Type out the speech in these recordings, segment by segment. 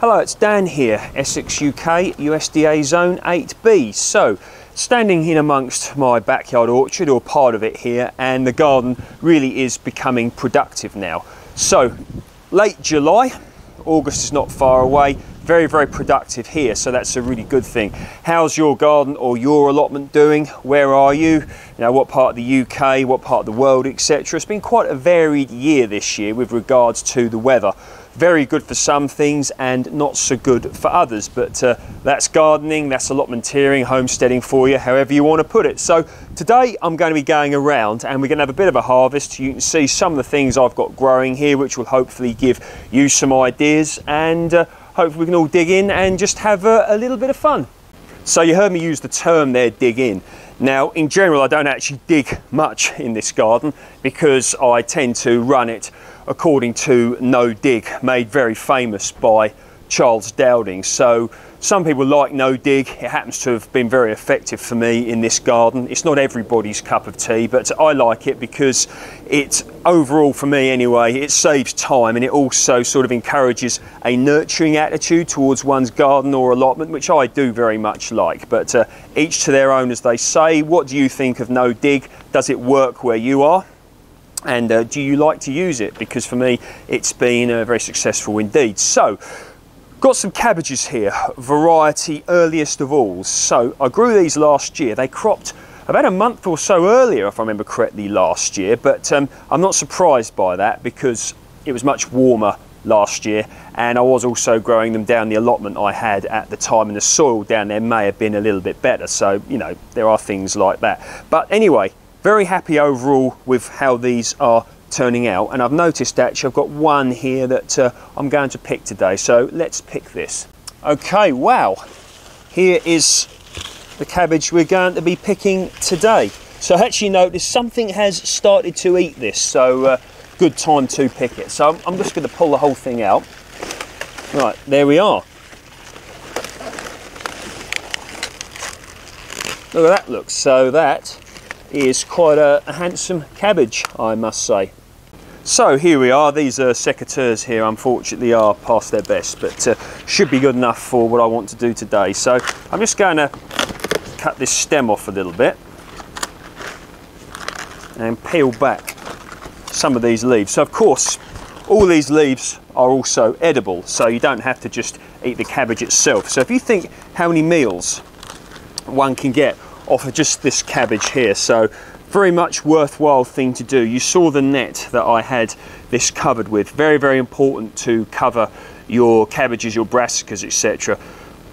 Hello, it's Dan here, Essex UK, USDA Zone 8B. So, standing in amongst my backyard orchard, or part of it here, and the garden really is becoming productive now. So, late July, August is not far away, very, very productive here, so that's a really good thing. How's your garden or your allotment doing? Where are you? You know, what part of the UK, what part of the world, etc. It's been quite a varied year this year with regards to the weather. Very good for some things and not so good for others, but that's gardening, that's allotmenteering, homesteading for you, however you want to put it. So today I'm going to be going around and we're going to have a bit of a harvest. You can see some of the things I've got growing here, which will hopefully give you some ideas, and hopefully we can all dig in and just have a little bit of fun. So you heard me use the term there, dig in. Now, in general, I don't actually dig much in this garden because I tend to run it according to No Dig, made very famous by Charles Dowding. So some people like No Dig. It happens to have been very effective for me in this garden. It's not everybody's cup of tea, but I like it because it, overall for me anyway, it saves time, and it also sort of encourages a nurturing attitude towards one's garden or allotment, which I do very much like. But each to their own, as they say. What do you think of No Dig? Does it work where you are? And do you like to use it? Because for me, it's been very successful indeed. So, got some cabbages here, variety earliest of all. So I grew these last year. They cropped about a month or so earlier, if I remember correctly, last year. But I'm not surprised by that because it was much warmer last year, and I was also growing them down the allotment I had at the time, and the soil down there may have been a little bit better. So, you know, there are things like that. But anyway, very happy overall with how these are turning out, and I've noticed actually I've got one here that I'm going to pick today, so let's pick this. Okay, wow, here is the cabbage we're going to be picking today. So I actually noticed something has started to eat this, so good time to pick it. So I'm just going to pull the whole thing out. Right, there we are. Look at that, look. So that is quite a handsome cabbage, I must say. So here we are. These secateurs here unfortunately are past their best, but should be good enough for what I want to do today. So I'm just going to cut this stem off a little bit and peel back some of these leaves. So of course all these leaves are also edible, so you don't have to just eat the cabbage itself. So if you think how many meals one can get off of just this cabbage here, so very much worthwhile thing to do. You saw the net that I had this covered with. Very, very important to cover your cabbages, your brassicas, etc.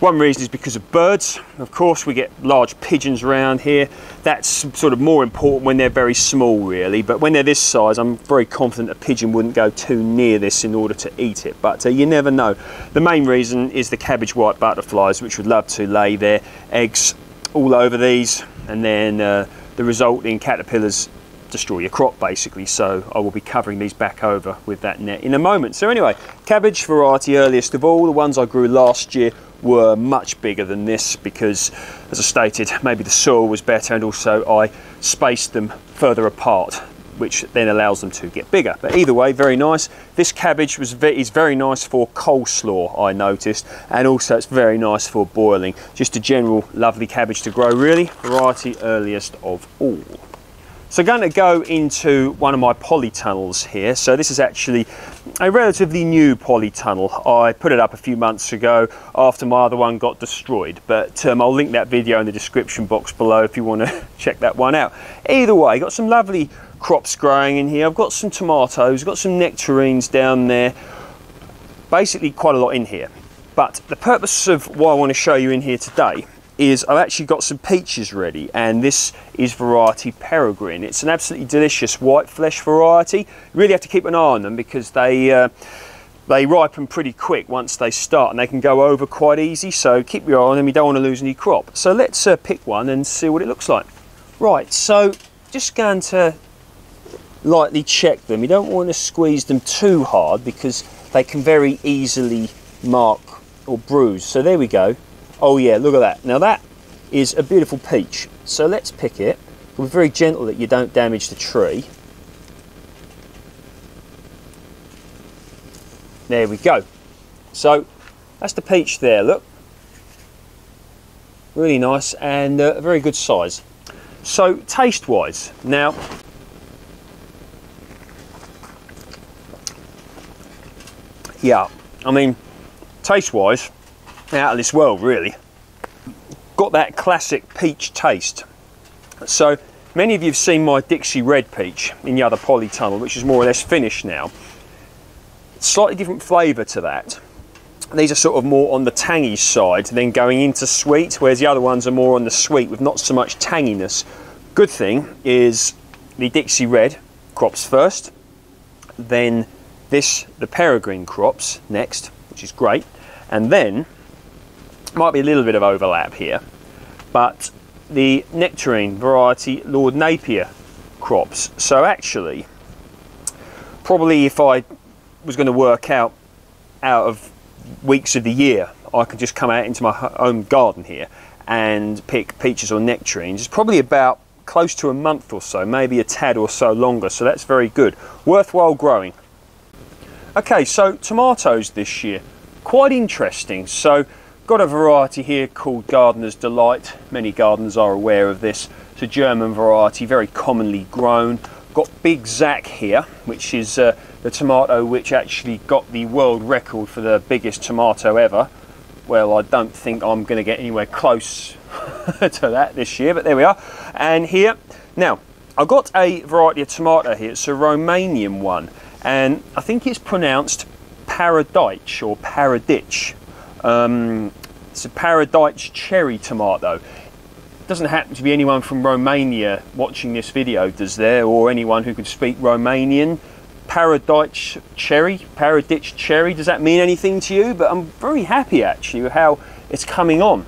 One reason is because of birds. Of course, we get large pigeons around here. That's sort of more important when they're very small, really. But when they're this size, I'm very confident a pigeon wouldn't go too near this in order to eat it. But you never know. The main reason is the cabbage white butterflies, which would love to lay their eggs all over these, and then the resulting caterpillars destroy your crop basically. So I will be covering these back over with that net in a moment. So anyway, cabbage variety earliest of all. The ones I grew last year were much bigger than this because, as I stated, maybe the soil was better, and also I spaced them further apart, which then allows them to get bigger. But either way, very nice. This cabbage is very nice for coleslaw, I noticed, and also it's very nice for boiling. Just a general lovely cabbage to grow, really. Variety earliest of all. So going to go into one of my polytunnels here. So this is actually a relatively new polytunnel. I put it up a few months ago after my other one got destroyed, but I'll link that video in the description box below if you want to check that one out. Either way, got some lovely crops growing in here. I've got some tomatoes, got some nectarines down there, basically quite a lot in here. But the purpose of what I want to show you in here today is I've actually got some peaches ready, and this is variety Peregrine. It's an absolutely delicious white flesh variety. You really have to keep an eye on them because they ripen pretty quick once they start, and they can go over quite easy, so keep your eye on them. You don't want to lose any crop. So let's pick one and see what it looks like. Right, so just going to lightly check them. You don't want to squeeze them too hard because they can very easily mark or bruise. So there we go. Oh yeah, look at that. Now that is a beautiful peach. So let's pick it. We're very gentle that you don't damage the tree. There we go. So That's the peach there, look. Really nice and a very good size. So taste-wise, now, yeah, I mean, taste-wise, out of this world, really. Got that classic peach taste. So many of you have seen my Dixie Red Peach in the other polytunnel, which is more or less finished now. Slightly different flavour to that. These are sort of more on the tangy side, then going into sweet, whereas the other ones are more on the sweet with not so much tanginess. Good thing is the Dixie Red crops first, then this, the Peregrine crops next, which is great, and then might be a little bit of overlap here, but the Nectarine variety Lord Napier crops. So actually, probably if I was going to work out of weeks of the year, I could just come out into my own garden here and pick peaches or nectarines. It's probably about close to a month or so, maybe a tad or so longer, so that's very good. Worthwhile growing. Okay, so tomatoes this year, quite interesting. So got a variety here called Gardener's Delight. Many gardeners are aware of this. It's a German variety, very commonly grown. Got Big Zack here, which is the tomato which actually got the world record for the biggest tomato ever. Well, I don't think I'm going to get anywhere close to that this year, but there we are. And here, now, I've got a variety of tomato here. It's a Romanian one, and I think it's pronounced Paraditch or Paraditch. It's a Paraditch cherry tomato. Doesn't happen to be anyone from Romania watching this video, does there? Or anyone who could speak Romanian? Paraditch cherry, does that mean anything to you? But I'm very happy actually with how it's coming on.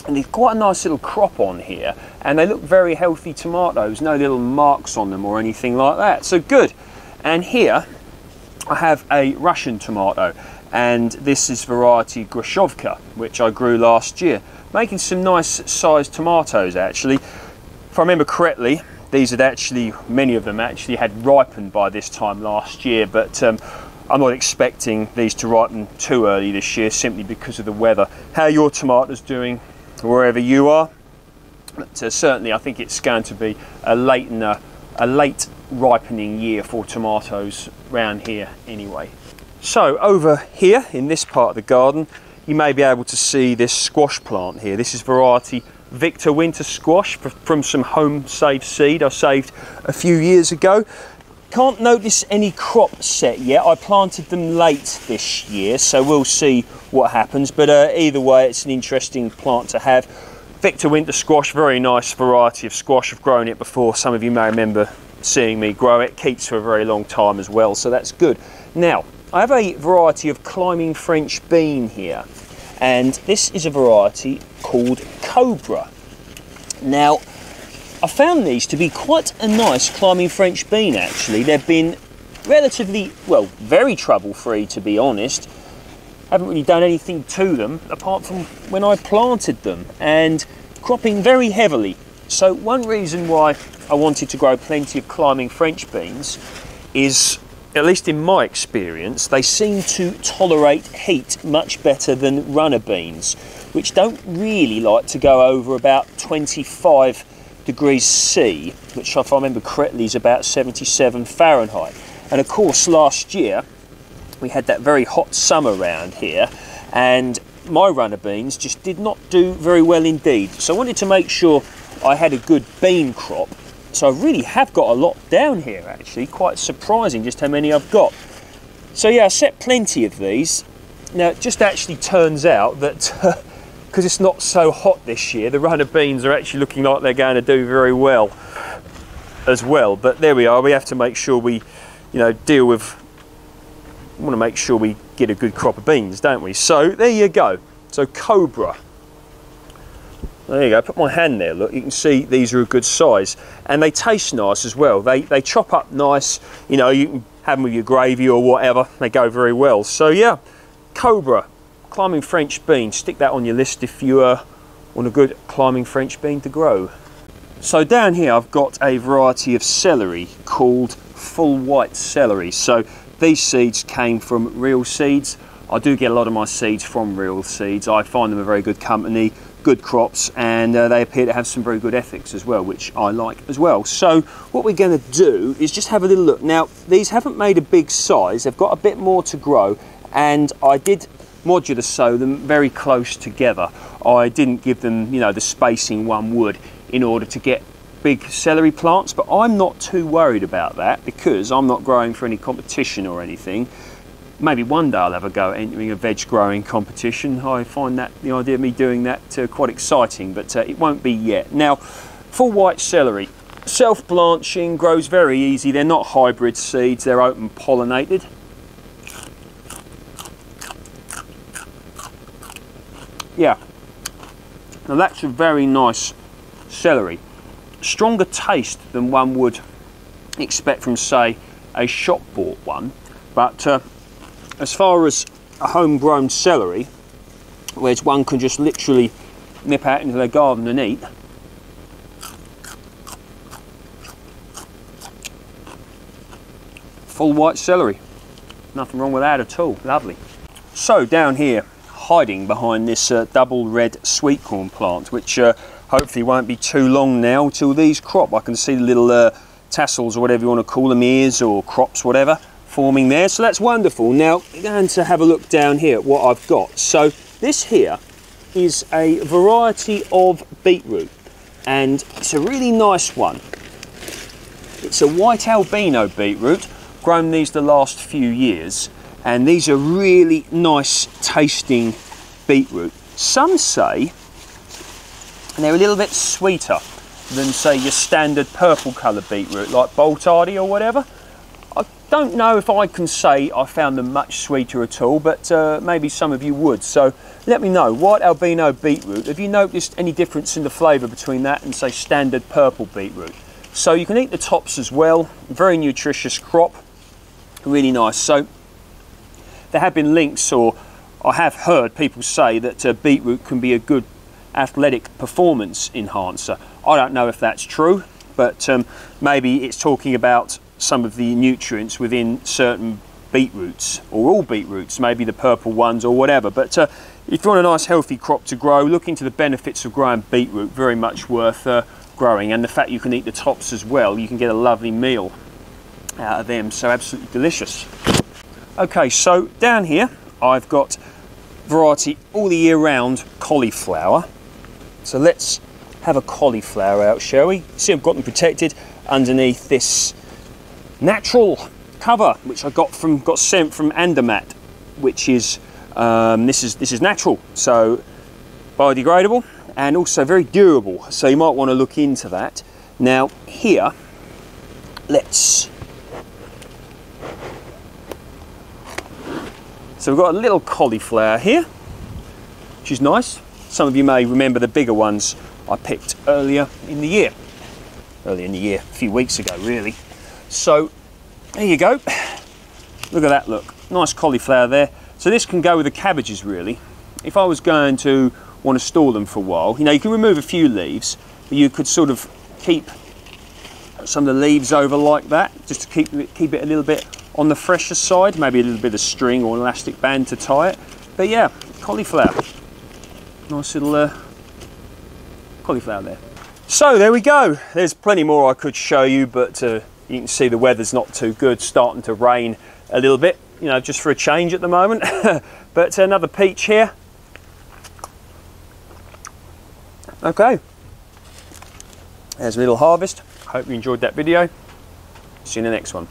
And there's quite a nice little crop on here, and they look very healthy tomatoes, no little marks on them or anything like that, so good. And here I have a Russian tomato, and this is variety Grashovka, which I grew last year, making some nice sized tomatoes actually. If I remember correctly, these had actually, many of them actually had ripened by this time last year, but I'm not expecting these to ripen too early this year simply because of the weather. How are your tomatoes doing wherever you are? But certainly I think it's going to be a late ripening year for tomatoes around here anyway. So over here in this part of the garden, you may be able to see this squash plant here. This is variety Victor Winter Squash from some home saved seed I saved a few years ago. Can't notice any crop set yet. I planted them late this year, so we'll see what happens. But either way, it's an interesting plant to have. Victor Winter Squash, very nice variety of squash. I've grown it before. Some of you may remember seeing me grow it. Keeps for a very long time as well, so that's good. Now, I have a variety of climbing French bean here, and this is a variety called Cobra. Now, I found these to be quite a nice climbing French bean actually. They've been relatively, well, very trouble-free to be honest. Haven't really done anything to them apart from when I planted them, and cropping very heavily. So one reason why I wanted to grow plenty of climbing French beans is, at least in my experience, they seem to tolerate heat much better than runner beans, which don't really like to go over about 25 degrees C, which if I remember correctly is about 77 Fahrenheit. And of course last year we had that very hot summer around here, and my runner beans just did not do very well indeed. So I wanted to make sure I had a good bean crop. So I really have got a lot down here actually, quite surprising just how many I've got. So yeah, I set plenty of these. Now it just actually turns out that because it's not so hot this year, the runner beans are actually looking like they're going to do very well as well. But there we are, we have to make sure we, you know, want to make sure we get a good crop of beans, don't we? So there you go. So Cobra. There you go, put my hand there, look, you can see these are a good size. And they taste nice as well. They chop up nice, you know, you can have them with your gravy or whatever, they go very well. So yeah, Cobra, climbing French bean, stick that on your list if you want a good climbing French bean to grow. So down here I've got a variety of celery called full white celery. So these seeds came from real seeds. I do get a lot of my seeds from Real Seeds. I find them a very good company, good crops, and they appear to have some very good ethics as well, which I like as well. So what we're going to do is just have a little look. Now, these haven't made a big size. They've got a bit more to grow, and I did modular sow them very close together. I didn't give them, you know, the spacing one would in order to get big celery plants, but I'm not too worried about that because I'm not growing for any competition or anything. Maybe one day I'll have a go at entering a veg growing competition. I find that the idea of me doing that quite exciting, but it won't be yet. Now, full white celery, self-blanching, grows very easy. They're not hybrid seeds, they're open pollinated. Yeah, now that's a very nice celery. Stronger taste than one would expect from, say, a shop bought one, but as far as a homegrown celery, whereas one can just literally nip out into their garden and eat, full white celery, nothing wrong with that at all, lovely. So down here, hiding behind this double red sweet corn plant, which hopefully won't be too long now till these crop. I can see the little tassels or whatever you want to call them, ears or crops, whatever, forming there. So that's wonderful. Now we're going to have a look down here at what I've got. So this here is a variety of beetroot, and it's a really nice one. It's a white albino beetroot, grown these the last few years, and these are really nice tasting beetroot. Some say they're a little bit sweeter than, say, your standard purple coloured beetroot like Boltardi or whatever. I don't know if I can say I found them much sweeter at all, but maybe some of you would. So let me know. White albino beetroot, have you noticed any difference in the flavour between that and, say, standard purple beetroot? So you can eat the tops as well. Very nutritious crop, really nice. So there have been links, or I have heard people say that beetroot can be a good athletic performance enhancer. I don't know if that's true, but maybe it's talking about some of the nutrients within certain beetroots, or all beetroots, maybe the purple ones or whatever. But if you want a nice healthy crop to grow, look into the benefits of growing beetroot. Very much worth growing, and the fact you can eat the tops as well, you can get a lovely meal out of them, so absolutely delicious. Okay, so down here I've got variety all the year round cauliflower. So let's have a cauliflower out, shall we? See, I've got them protected underneath this natural cover, which I got sent from Andermatt, which is this is natural, so biodegradable and also very durable. So you might want to look into that. Now here, so we've got a little cauliflower here, which is nice. Some of you may remember the bigger ones I picked earlier in the year, a few weeks ago really. So there you go, look at that, look, nice cauliflower there. So this can go with the cabbages really. If I was going to want to store them for a while, you know, you can remove a few leaves, but you could sort of keep some of the leaves over like that, just to keep it a little bit on the fresher side, maybe a little bit of string or an elastic band to tie it. But yeah, cauliflower, nice little cauliflower there. So there we go, there's plenty more I could show you, but you can see the weather's not too good, starting to rain a little bit, you know, just for a change at the moment. But another peach here. Okay, there's a little harvest. Hope you enjoyed that video. See you in the next one.